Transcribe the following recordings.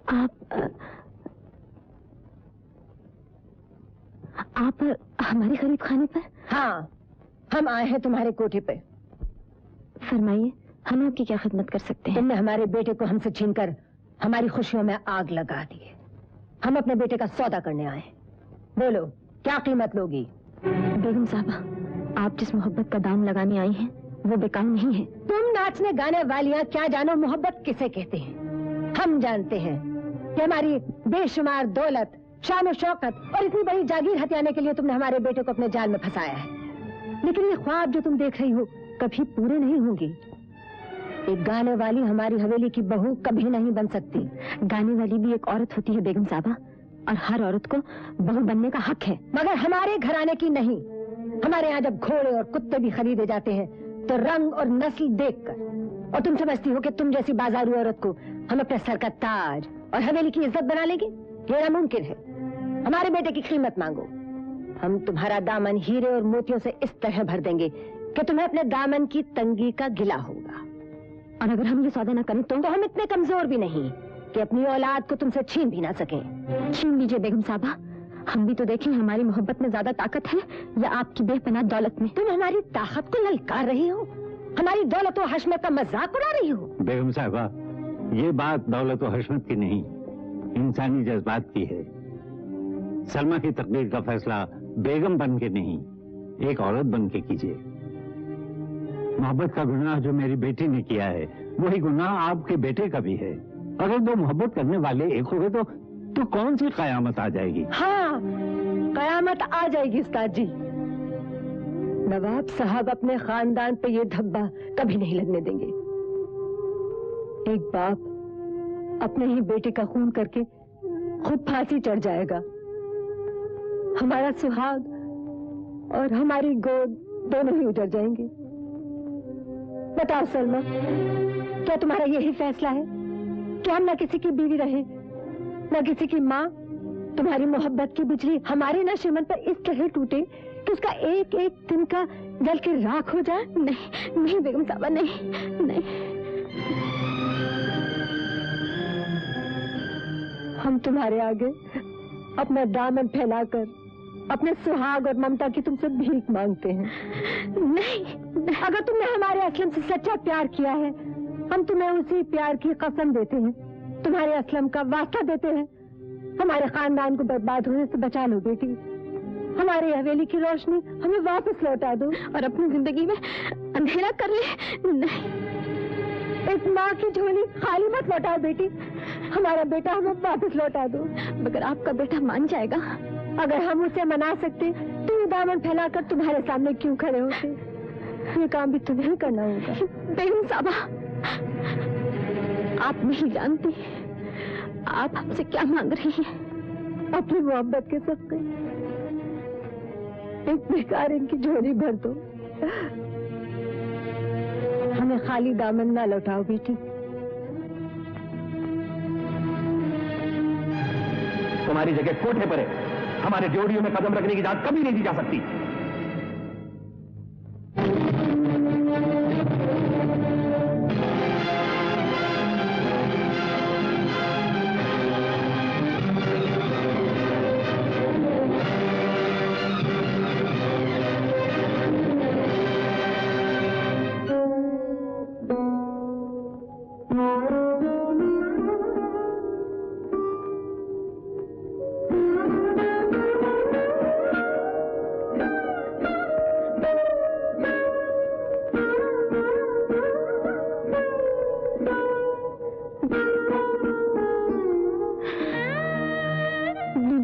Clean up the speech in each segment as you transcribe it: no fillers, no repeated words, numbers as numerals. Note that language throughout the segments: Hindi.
आप हमारे गरीब खाने पर? हाँ, हम आए हैं तुम्हारे कोठे पे। फरमाइए, हम आपकी क्या खिदमत कर सकते हैं? तुमने हमारे बेटे को हमसे छीनकर हमारी खुशियों में आग लगा दी है। हम अपने बेटे का सौदा करने आए। बोलो, क्या कीमत लोगी? बेगम साहबा, आप जिस मोहब्बत का दाम लगाने आई हैं, वो बेकार नहीं है। तुम नाचने गाने वालियां क्या जानो मोहब्बत किसे कहते हैं। हम जानते हैं कि हमारी बेशुमार दौलत, शान और शौकत और इतनी बड़ी जागीर हथियाने के लिए तुमने हमारे बेटे को अपने जाल में फंसाया है। लेकिन ये ख्वाब जो तुम देख रही हो कभी पूरे नहीं होंगे। एक गाने वाली हमारी हवेली की बहू कभी नहीं बन सकती। गाने वाली भी एक औरत होती है बेगम साहबा, और हर औरत को बहू बनने का हक है, मगर हमारे घराने की नहीं। हमारे यहाँ जब घोड़े और कुत्ते भी खरीदे जाते हैं तो रंग और नस्ल देखकर। और तुम समझती हो कि तुम जैसी बाजारू औरत को हम अपने सर का ताज और हवेली की इज्जत बना लेंगे? ये नामुमकिन है। हमारे बेटे की कीमत मांगो। हम तुम्हारा दामन हीरे और मोतियों से इस तरह भर देंगे कि तुम्हें अपने दामन की तंगी का गिला होगा। और अगर हम ये सौदा न करें तो हम इतने कमजोर भी नहीं कि अपनी औलाद को तुमसे छीन भी ना सकें। छीन लीजिए बेगम साहबा, हम भी तो देखें हमारी मोहब्बत में ज्यादा ताकत है या आपकी बेपनाह दौलत में। तुम हमारी ताकत को ललकार रही हो, हमारी दौलत और हशमत का मजाक उड़ा रही हो। बेगम साहबा, ये बात दौलत और हशमत की नहीं, इंसानी जज्बात की है। सलमा की तकदीर का फैसला बेगम बन के नहीं, एक औरत बन के कीजिए। मोहब्बत का गुनाह जो मेरी बेटी ने किया है, वही गुनाह आपके बेटे का भी है। अगर दो मोहब्बत करने वाले एक हो गए तो कौन सी कयामत आ जाएगी? हाँ, कयामत आ जाएगी उस्ताद जी। नवाब साहब अपने खानदान पे ये धब्बा कभी नहीं लगने देंगे। एक बाप अपने ही बेटे का खून करके खुद फांसी चढ़ जाएगा। हमारा सुहाग और हमारी गोद दोनों ही उजड़ जाएंगे। बताओ सलमा, क्या तुम्हारा यही फैसला है कि हम न किसी की बीवी रहे न किसी की माँ? तुम्हारी मोहब्बत की बिजली हमारे नशेमन पर इस तरह टूटे कि उसका एक एक तिनका जल के राख हो जाए? नहीं नहीं बेगम साहबा, नहीं नहीं। हम तुम्हारे आगे अपना दामन फैलाकर अपने सुहाग और ममता की तुमसे भीख मांगते हैं। नहीं, अगर तुमने हमारे असलम से सच्चा प्यार किया है, हम तुम्हें उसी प्यार की कसम देते हैं, तुम्हारे असलम का वास्ता देते हैं। हमारे खानदान को बर्बाद होने से बचा लो बेटी। हमारी हवेली की रोशनी हमें वापस लौटा दो और अपनी जिंदगी में अंधेरा कर ले। नहीं, एक माँ की झोली खाली मत लौटाओ बेटी। हमारा बेटा हमें वापस लौटा दो। मगर आपका बेटा मान जाएगा। अगर हम उसे मना सकते तो ये दामन फैलाकर तुम्हारे सामने क्यों खड़े होते? ये काम भी तुम्हें ही करना होगा। बेगम साहबा, आप नहीं जानती आप हमसे क्या मांग रही हैं। अपनी मोहब्बत के सदक़े एक बेकार इनकी झोली भर दो। हमें खाली दामन ना लौटाओ बेटी। तुम्हारी जगह कोठे पर है, हमारे ड्योढ़ियों में कदम रखने की इजाजत कभी नहीं दी जा सकती।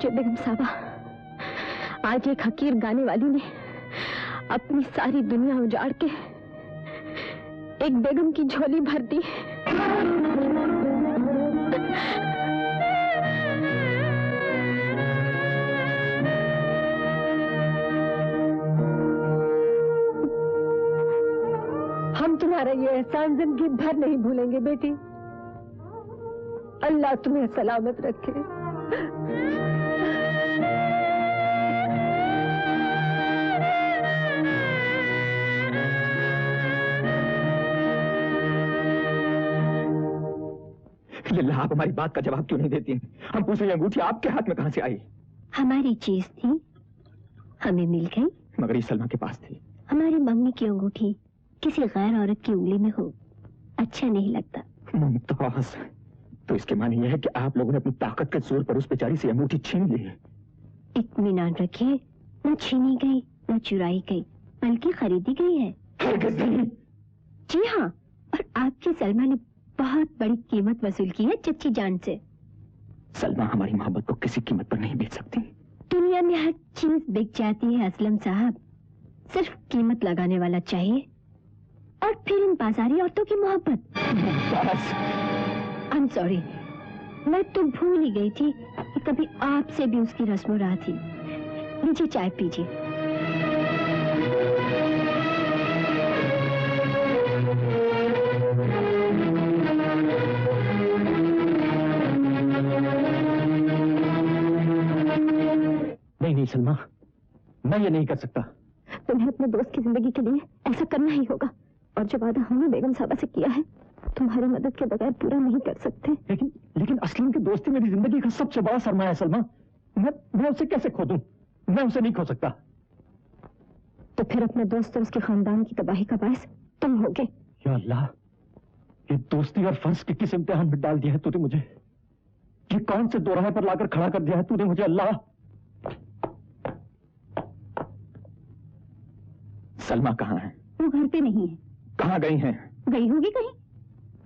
बेगम साहबा, आज एक हकीर गाने वाली ने अपनी सारी दुनिया उजाड़ के एक बेगम की झोली भर दी। हम तुम्हारा ये एहसान जिंदगी भर नहीं भूलेंगे बेटी। अल्लाह तुम्हें सलामत रखे। लिल्लाह आप हमारी बात का जवाब क्यों नहीं देती हैं? हम पूछे ये अंगूठी आपके हाथ में कहां से आई? हमारी चीज थी, हमें मिल गई। मगर ये सलमा के पास थी। हमारी मम्मी की अंगूठी किसी गैर औरत की उंगली में हो अच्छा नहीं लगता। मुमताज, तो इसके माने यह है कि आप लोगों ने अपनी ताकत के जोर पर उस बेचारी से अंगूठी छीन ली। इत्मीनान रखिए, न छीनी गई न चुराई गई, बल्कि खरीदी गई है। जी हाँ, और आपकी सलमा ने बहुत बड़ी कीमत वसूल की है चच्ची जान से। सलमा हमारी मोहब्बत को किसी कीमत पर नहीं बेच सकती। दुनिया में हर चीज बिक जाती है असलम साहब, सिर्फ कीमत लगाने वाला चाहिए। और फिर इन बाजारी औरतों की मोहब्बत। आई एम सॉरी, मैं तो भूल ही गई थी कि कभी आपसे भी उसकी रस्म रहा थी। लीजिए चाय पीजिए। नहीं सलमा, मैं ये नहीं कर सकता। तुम्हें अपने दोस्त की जिंदगी के लिए ऐसा करना ही होगा, और जो वादा हमने बेगम साहबा से किया है तुम्हारी मदद के बगैर पूरा नहीं कर सकते। लेकिन असलम की दोस्ती मेरी जिंदगी का सबसे बड़ा सरमाया है सलमा। मैं उसे कैसे खो दूं? मैं उसे नहीं खो सकता। तो फिर अपने दोस्त और उसके खानदान की तबाही का बायस तुम होगे। या अल्लाह, ये दोस्ती और फर्ज के किस इम्तिहान में डाल दिया है तूने मुझे? ये कौन से दोराहे पर लाकर खड़ा कर दिया है तूने मुझे? अल्लाह, सलमा कहाँ है? वो घर पे नहीं है। कहाँ गई हैं? गई होगी कहीं,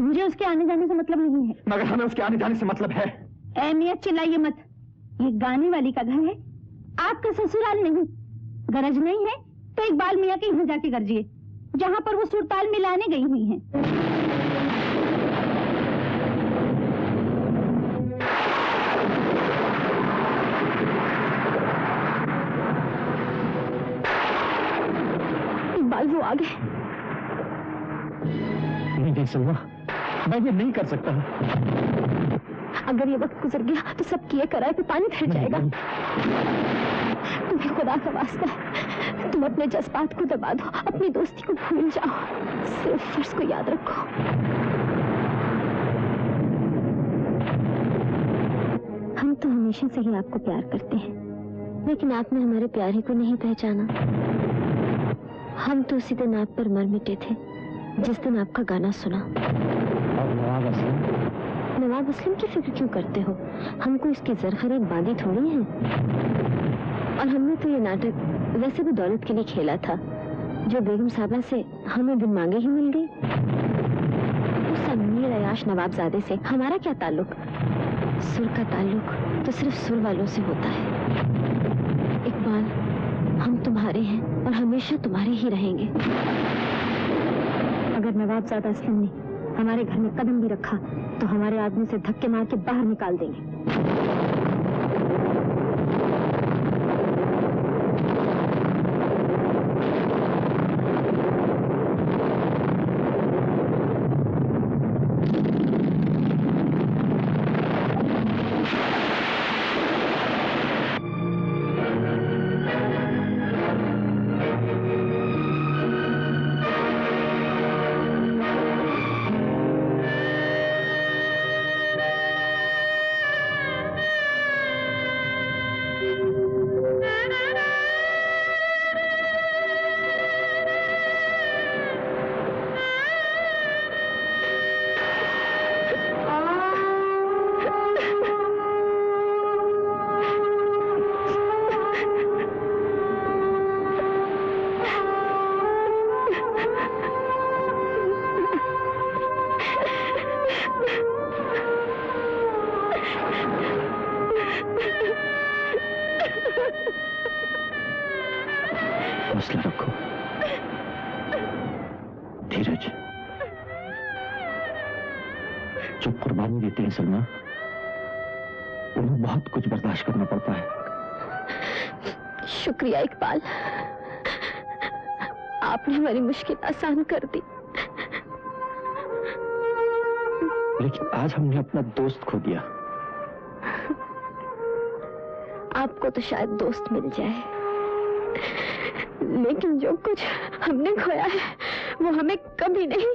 मुझे उसके आने जाने से मतलब नहीं है। मगर हमें उसके आने जाने से मतलब है। अहमियत चिल्लाइए मत, ये गाने वाली का घर है, आपका ससुराल नहीं। गरज नहीं है तो इकबाल मियाँ के यहाँ जाके गर्जिए, जहाँ पर वो सुरताल मिलाने गई हुई हैं। इकबाल वो आ गए। नहीं सलमा, मैं ये नहीं कर सकता। अगर ये वक्त गुजर गया तो सब किए कराए पे पानी फिर जाएगा। तुम्हें खुदा का वास्ता है, तुम अपने जज्बात को दबा दो, अपनी दोस्ती को भूल जाओ, सिर्फ फर्ज को याद रखो। हम तो हमेशा से ही आपको प्यार करते हैं, लेकिन आपने हमारे प्यारे को नहीं पहचाना। हम तो उसी दिन आप पर मर मिटे थे जिस दिन आपका गाना सुना। नवाब असलम की फिक्र क्यों करते हो? हमको इसकी जरखरीद बांधी थोड़ी है। और हमने तो ये नाटक वैसे भी दौलत के लिए खेला था, जो बेगम साहबा से हमें बिन मांगे ही मिल गई। उस अमीर अयाश नवाबजादे से हमारा क्या ताल्लुक? सुर का ताल्लुक तो सिर्फ सुर वालों से होता है। इकबाल, हम तुम्हारे हैं और हमेशा तुम्हारे ही रहेंगे। अगर नवाबजादा असलम ने हमारे घर में कदम भी रखा तो हमारे आदमी से धक्के मार के बाहर निकाल देंगे। हौसला रखो, धीरज। जो कुर्बानी देते हैं सलमा, उन्हें बहुत कुछ बर्दाश्त करना पड़ता है। शुक्रिया इकबाल, आपने हमारी मुश्किल आसान कर दी। लेकिन आज हमने अपना दोस्त खो दिया। आपको तो शायद दोस्त मिल जाए, लेकिन जो कुछ हमने खोया है वो हमें कभी नहीं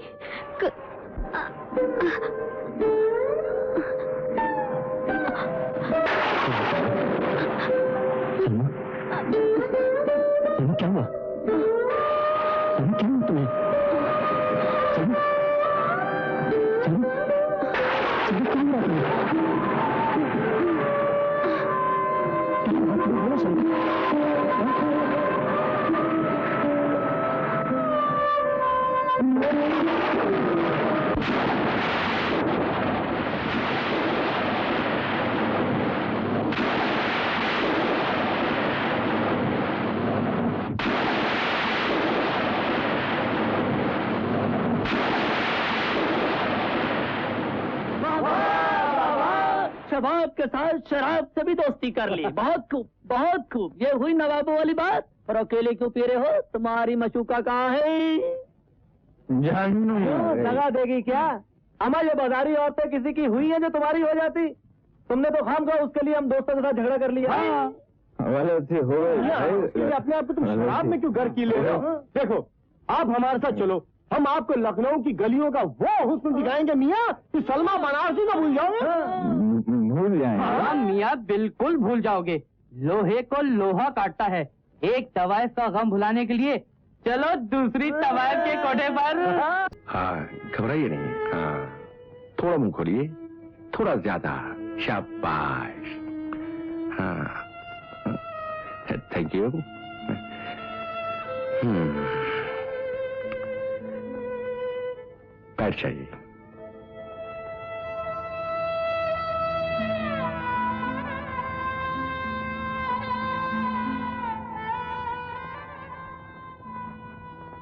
नवाब के साथ शराब से भी दोस्ती कर ली। बहुत खूब, बहुत खूब। ये हुई नवाबों वाली बात। और अकेले क्यों पी रहे हो? तुम्हारी मशूका कहाँ है? लगा देगी क्या? अमा, ये बाजारी औरतें किसी की हुई है जो तुम्हारी हो जाती? तुमने तो खाम खा उसके लिए हम दोस्तों के साथ झगड़ा कर लिया। अपने आप को तुम शराब में क्यों घर की ले रहे हो? देखो, आप हमारे साथ चलो, हम आपको लखनऊ की गलियों का वो हुस्न दिखाएंगे मियाँ कि सलमा बनारसी को भूल जाओगे। भूल जाएंगे। हाँ मियाँ, बिल्कुल भूल जाओगे। लोहे को लोहा काटता है। एक तवायफ का गम भुलाने के लिए चलो दूसरी तवायफ के कोठे पर। हाँ, घबराइए नहीं। हाँ, थोड़ा मुंह खोलिए, थोड़ा ज्यादा। शाबाश। हाँ, थैंक यू। बैठ जाइए।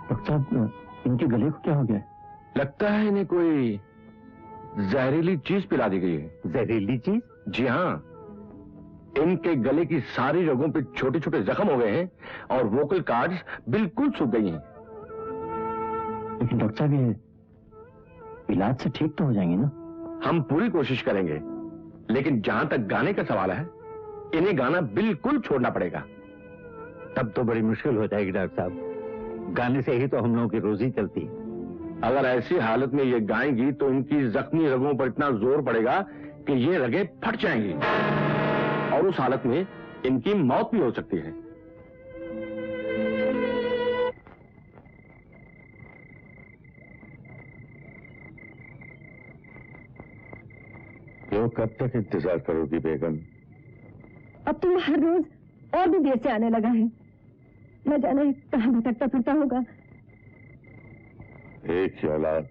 डॉक्टर साहब, इनके गले को क्या हो गया? लगता है इन्हें कोई जहरीली चीज पिला दी गई है। जहरीली चीज? जी हाँ, इनके गले की सारी रगों पे छोटे छोटे जख्म हो गए हैं और वोकल कार्ड्स बिल्कुल सूख गई हैं। लेकिन डॉक्टर साहब, ये इलाज से ठीक तो हो जाएंगे ना? हम पूरी कोशिश करेंगे, लेकिन जहां तक गाने का सवाल है, इन्हें गाना बिल्कुल छोड़ना पड़ेगा। तब तो बड़ी मुश्किल हो जाएगी डॉक्टर साहब। गाने से ही तो हम लोगों की रोजी चलती है। अगर ऐसी हालत में ये गाएंगी तो इनकी जख्मी रगों पर इतना जोर पड़ेगा कि ये रगें फट जाएंगी और उस हालत में इनकी मौत भी हो सकती है। तो कब तक इंतजार करोगी बेगम? अब तो हर रोज और भी देर से आने लगा है। न जाने कहाँ भटकता फिरता होगा। एक ही औलाद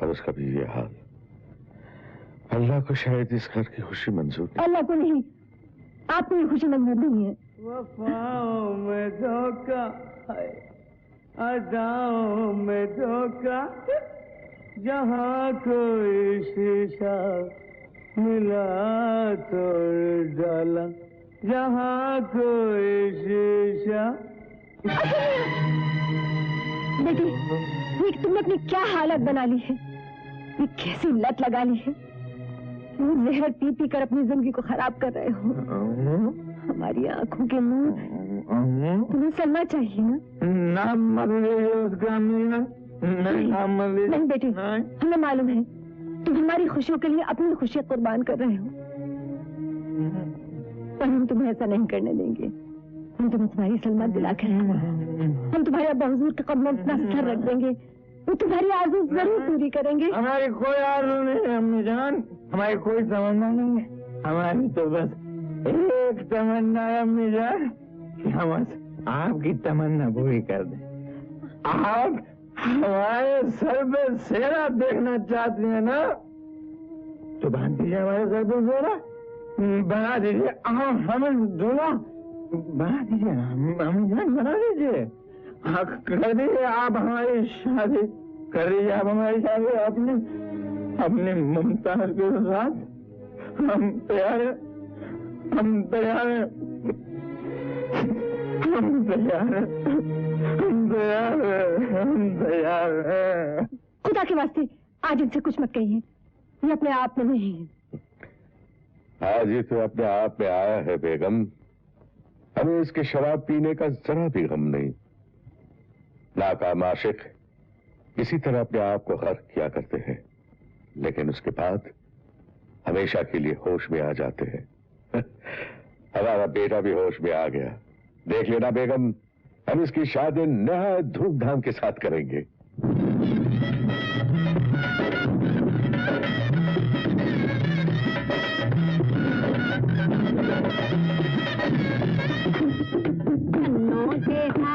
और उसका भी ये हाल। अल्लाह को शायद इस घर की खुशी मंजूर नहीं। अल्लाह को नहीं, आपको ये खुशी मंजूर नहीं है। वफाओं में धोखा है, अदाओं में धोखा, जहाँ कोई शीशा मिला तोड़ डाला, जहाँ कोई शीशा। बेटी, ये तुमने अपनी क्या हालत बना ली है? ये कैसी लत लगा ली है? क्यों जहर पी पी कर अपनी जिंदगी को खराब कर रहे हो? हमारी आंखों के मुंह तुम्हें सलमा चाहिए ना? नाम मत लीजिए उसका मीना। नहीं बेटी, हमें मालूम है तुम हमारी खुशियों के लिए अपनी खुशियां कुर्बान कर रहे हो, पर हम तुम्हें ऐसा नहीं करने देंगे। हम तुम्हें तुम्हारी सलमा दिलाकर हम तुम्हारे अब्बा हुजूर के कदमों में अपना सर रख देंगे। वो तुम्हारी आरज़ू जरूर पूरी करेंगे। हमारी कोई आरज़ू नहीं है अम्मी जान, हमारी कोई तमन्ना नहीं है। हमारी तो बस एक तमन्ना है अम्मी जान कि हम आपकी तमन्ना पूरी कर दें। आप हमारे सर पे सेना देखना चाहती हैं ना, तो बांध दीजिए हमारे सर पे सेना, बना दीजिए। हमें दूल्हा बना दीजिए, हम बना दीजिए। कर दीजिए आप हमारी शादी, कर दीजिए आप हमारी शादी अपने मुमताज के साथ। हम तैयार हैं, हम तैयार हैं, हम तैयार हैं, हम तैयार हैं, हम तैयार हैं। खुदा के वास्ते आज इनसे कुछ मत कहिए, ये अपने आप में नहीं है। आज ये तो अपने आप में आया है बेगम। हमें इसके शराब पीने का जरा भी गम नहीं। नाकाम आशिक इसी तरह अपने आप को गर्क किया करते हैं, लेकिन उसके बाद हमेशा के लिए होश में आ जाते हैं। हमारा बेटा भी होश में आ गया। देख लेना बेगम, हम इसकी शादी नहायत धूमधाम के साथ करेंगे।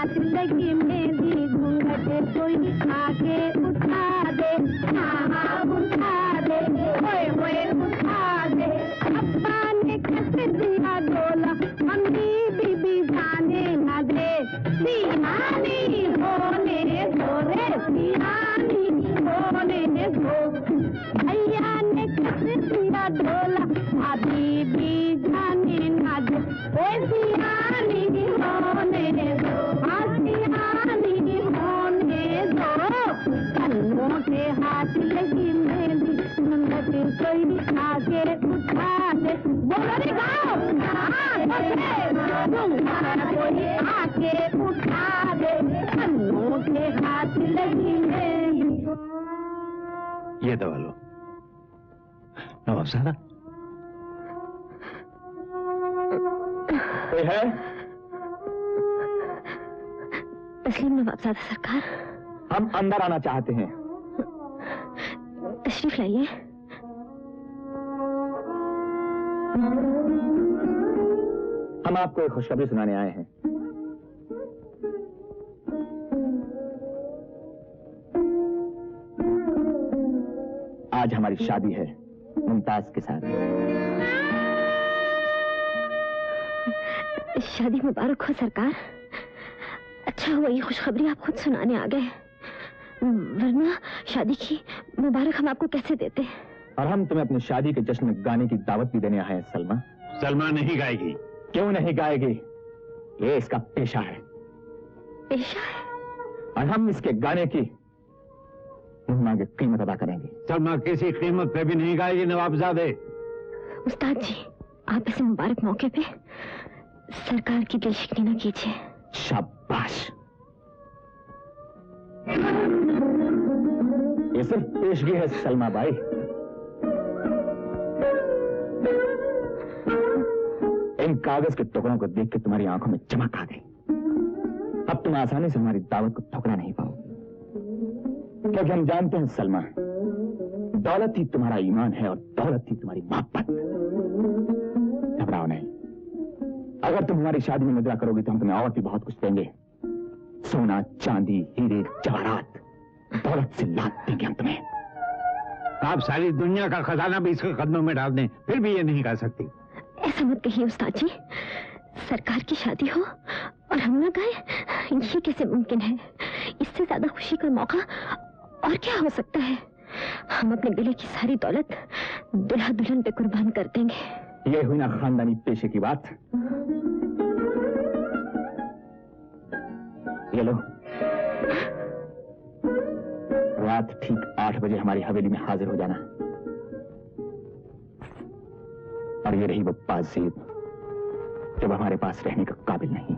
जिंदगी में भी घूंघट कोई आगे उठा दे, उठा दे, ओए उठा दे। अब्बा ने कस दिया डोला, मम्मी बीबी जाने न दे। सियानी होने दो रे, सियानी होने दो। भैया ने कस दिया डोला, के उठा दे, बोलो रे गाओ, कोई आके उठा दे, अनोखे हाथ लगी है। ये दवा लो नवाब साहब। कोई है? तस्लीम नवाबजादा सरकार। हम अंदर आना चाहते हैं। तशरीफ लाइए। हम आपको एक खुशखबरी सुनाने आए हैं। आज हमारी शादी है मुमताज के साथ। शादी मुबारक हो सरकार। अच्छा हुआ ये खुशखबरी आप खुद सुनाने आ गए, वरना शादी की मुबारक हम आपको कैसे देते। और हम तुम्हें अपनी शादी के जश्न में गाने की दावत भी देने आए हैं सलमा। सलमा नहीं गाएगी। क्यों नहीं गाएगी? ये इसका पेशा है। पेशा है? और हम इसके गाने की मांगे कीमत अदा करेंगे। सलमा किसी कीमत पे भी नहीं गाएगी नवाबजादे। उस्ताद जी आप ऐसे मुबारक मौके पे सरकार की दिल शिकनी न कीजिए। शाबाश। ये सिर्फ पेशगी है सलमा बाई। इन कागज के टुकड़ों को देख के तुम्हारी आंखों में चमक आ गई। अब तुम आसानी से हमारी दावत को ठुकरा नहीं पाओ, क्योंकि हम जानते हैं सलमा, दौलत ही तुम्हारा ईमान है और दौलत ही तुम्हारी मोहब्बत। घबराओ नहीं। अगर तुम हमारी शादी में मुद्रा करोगी तो हम तुम्हें और भी बहुत कुछ देंगे। सोना, चांदी, हीरे, जवाहरात, दौलत से लाद देंगे हम तुम्हें। आप सारी दुनिया का खजाना भी इसके कदमों में डाल दें, फिर भी ये नहीं कर सकती। ऐसा मत कहिए उस्ताद जी। सरकार की शादी हो और हम ना गाए, ये कैसे मुमकिन है? इससे ज्यादा खुशी का मौका और क्या हो सकता है? हम अपने गले की सारी दौलत दुल्हा दुल्हन पे कुर्बान कर देंगे। ये हुई ना खानदानी पेशे की बात। ये लो, रात ठीक 8 बजे हमारी हवेली में हाजिर हो जाना। और ये रही वो पाजीब जब हमारे पास रहने का काबिल नहीं।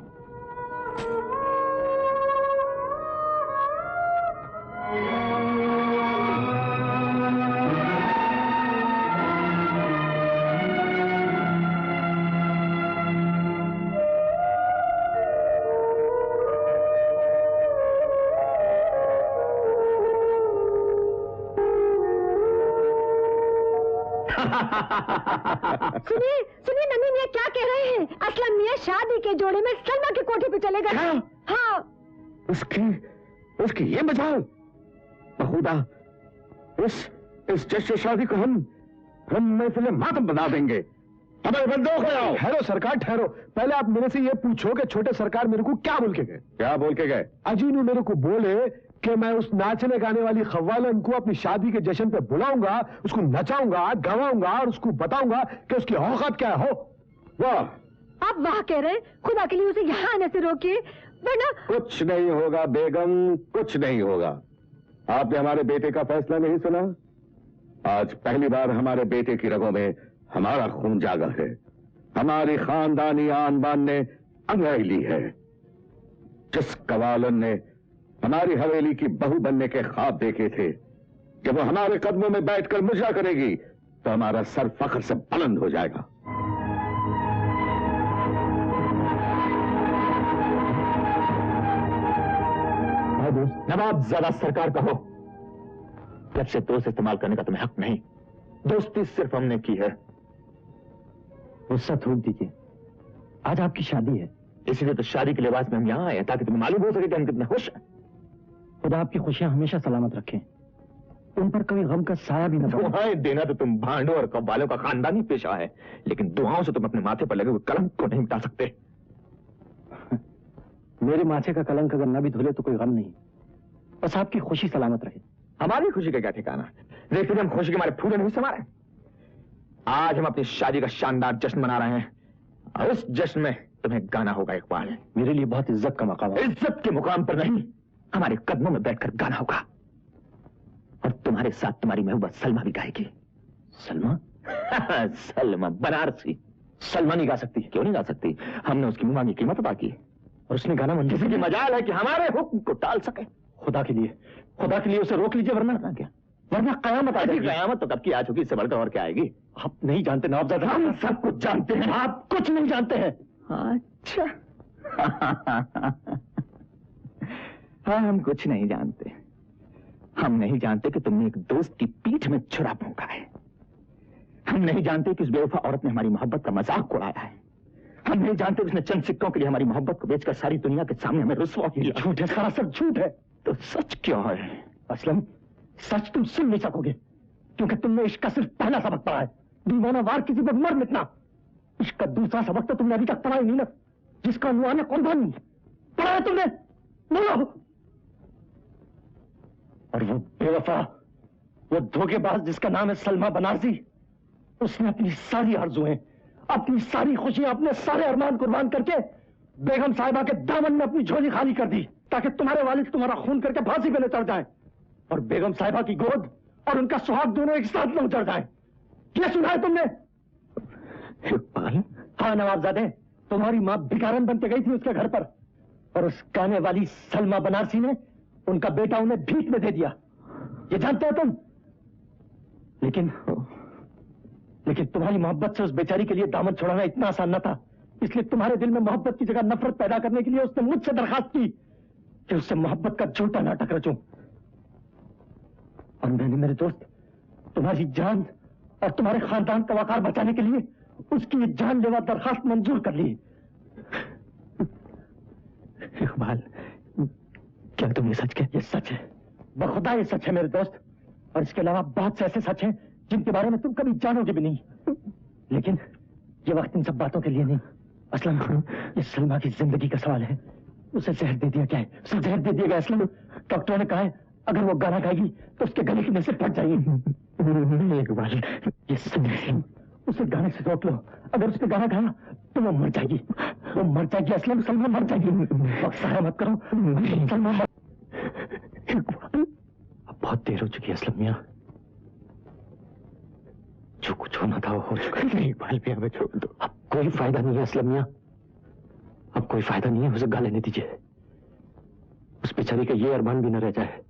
सुनिए सुनिए, नन्ही मियाँ क्या कह रहे हैं? असलम मियाँ शादी के जोड़े में सलमा की कोठी पे चले गए। हाँ, उसकी ये मजाल। बखुदा इस जश्न शादी को हम महफिल मातम बना देंगे। हमारे बंदों को आओ। ठहरो सरकार ठहरो। पहले आप मेरे से ये पूछो कि छोटे सरकार मेरे को क्या बोल के गए? क्या बोल के गए? अजीनू मेरे को बोले कि मैं उस नाचने गाने वाली खव्वालन को अपनी शादी के जश्न पे बुलाऊंगा, उसको नचाऊंगा, गवाऊंगा और उसको बताऊंगा कि उसकी औकात क्या हो। वाह, आप वाह कह रहे हैं? खुदा के लिए उसे यहाँ आने से रोकिए, वरना कुछ नहीं होगा बेगम, कुछ नहीं होगा। आपने हमारे बेटे का फैसला नहीं सुना? आज पहली बार हमारे बेटे की रगों में हमारा खून जागा है। हमारी खानदानी आन बान ने अंगड़ाई ली है। जिस कवालन ने हमारी हवेली की बहू बनने के ख्वाब देखे थे, जब वो हमारे कदमों में बैठकर मुजरा करेगी तो हमारा सर फख्र से बुलंद हो जाएगा। नवाब ज्यादा सरकार कहो, जब से दोस्त इस्तेमाल करने का तुम्हें हक नहीं। दोस्ती सिर्फ हमने की है। गुस्सा थूक दीजिए, आज आपकी शादी है, इसीलिए तो शादी के लिबास में हम यहाँ आए ताकि तुम्हें मालूम हो सके कि हम कितने खुश हैं। खुदा आपकी खुशियां हमेशा सलामत रखें, उन पर कभी गम का साया भी न पड़े। दुआएं देना तो तुम भांडों और कव्वालों का खानदानी पेशा है, लेकिन दुआओं से तुम अपने माथे पर लगे हुए कलंक को नहीं मिटा सकते। मेरे माथे का कलंक अगर न भी धुले तो कोई गम नहीं, बस आपकी खुशी सलामत रहे। हमारी खुशी का क्या ठिकाना? देखते हम खुशी के हमारे फूले नहीं समा रहे। आज हम अपनी शादी का शानदार जश्न मना रहे हैं और इस जश्न में तुम्हें गाना होगा इकबाल। मेरे लिए बहुत इज्जत का मकाम है। इज्जत के मुकाम पर नहीं, हमारे कदमों में बैठकर गाना होगा और तुम्हारे साथ तुम्हारी महबूबा सलमा भी गाएगी। सलमा? सलमा बनारसी। सलमा नहीं गा सकती। क्यों नहीं गा सकती? हमने उसकी मुंह मांगी कीमत अदा की और उसने गाना मंजूर। किसी की मजाल है कि हमारे हुक्म को टाल सके? खुदा के लिए उसे रोक लीजिए, वरना क्या? वरना कयामत आ जाएगी। कयामत तो कब की आ चुकी, इससे बढ़कर और क्या आएगी? आप नहीं जानते नवाबजादा, हम सब कुछ जानते हैं। आप कुछ नहीं जानते हैं। अच्छा हाँ, हम कुछ नहीं जानते। हम नहीं जानते कि तुमने एक दोस्त की पीठ में छुरा फूंका है। हम नहीं जानते कि उस बेवफा औरत ने हमारी मोहब्बत का मजाक उड़ाया है। हम नहीं जानते उसने चंद सिक्कों के लिए हमारी मोहब्बत को बेचकर सारी दुनिया के सामने हमें रुस्वा किया। झूठ है, सरासर झूठ है। तो सच क्या है? असलम, सच तुम सुन नहीं सकोगे, क्योंकि तुमने इश्क का सिर्फ पहला सबक पढ़ा है। दीवाना वार किसी पर मर मिटना। इश्क का दूसरा सबक तो तुमने अभी तक पढ़ा ही नहीं ना, जिसका अनुमान है कुर्बानी। पढ़ा है तुमने? बोलो। और वो बेवफा, वो धोखेबाज जिसका नाम है सलमा बनारसी, उसने अपनी सारी आरज़ुएं, अपनी सारी खुशियां, अपने सारे अरमान कुर्बान करके बेगम साहिबा के दामन में अपनी झोली खाली कर दी, ताकि तुम्हारे वालिद तुम्हारा खून करके फांसी पे न चढ़ जाए और बेगम साहिबा की गोद और उनका सुहाग दोनों एक साथ न उजड़ जाए। ये सुना है तुमने? हाँ नवाबजादे, तुम्हारी माँ भिखारन बन के गई थी उसके घर पर, और उस गाने वाली सलमा बनारसी ने उनका बेटा उन्हें भीख में दे दिया। ये जानते हो तुम? लेकिन तुम्हारी मोहब्बत से उस बेचारी के लिए दामन छुड़ाना इतना आसान न था, इसलिए तुम्हारे दिल में मोहब्बत की जगह नफरत पैदा करने के लिए उसने मुझसे दरखास्त की कि उससे मोहब्बत का झूठा नाटक रचूं। और मैंने मेरे दोस्त तुम्हारी जान और तुम्हारे खानदान का वकार बचाने के लिए उसकी ये जानलेवा दरखास्त मंजूर कर ली। इकबाल, क्या तुम ये सच कह? ये सच है, बखुदा ये सच है मेरे दोस्त, और इसके अलावा बहुत से ऐसे सच हैं जिनके बारे में तुम कभी जानोगे भी नहीं। लेकिन ये वक्त इन सब बातों के लिए नहीं। असलम, ये सलमा की जिंदगी का सवाल है। उसे जहर दे दिया गया है, उसे जहर दे दिया गया। असलम, डॉक्टरों ने कहा है अगर वो गाना गाएगी तो उसके गले की नसें फट जाएगी। इकबाल, ये सच है, उसे गाने से रोक लो। अगर उसने गाना गाया तो वो मर जाएगी, वो मर जाएगी। असलम, सलमा मर जाएगी। वक्त सहाय मत करो, सलमा मर। इकबाल, अब बहुत देर हो चुकी है असलम मियां, जो कुछ होना था वो हो चुका है। इकबाल भी हमें छोड़ दो, अब कोई फायदा नहीं है असलम मियां, अब कोई फायदा नहीं है। उसे गा लेने दीजिए, उस बेचारी का ये अरमान भी न रह जाए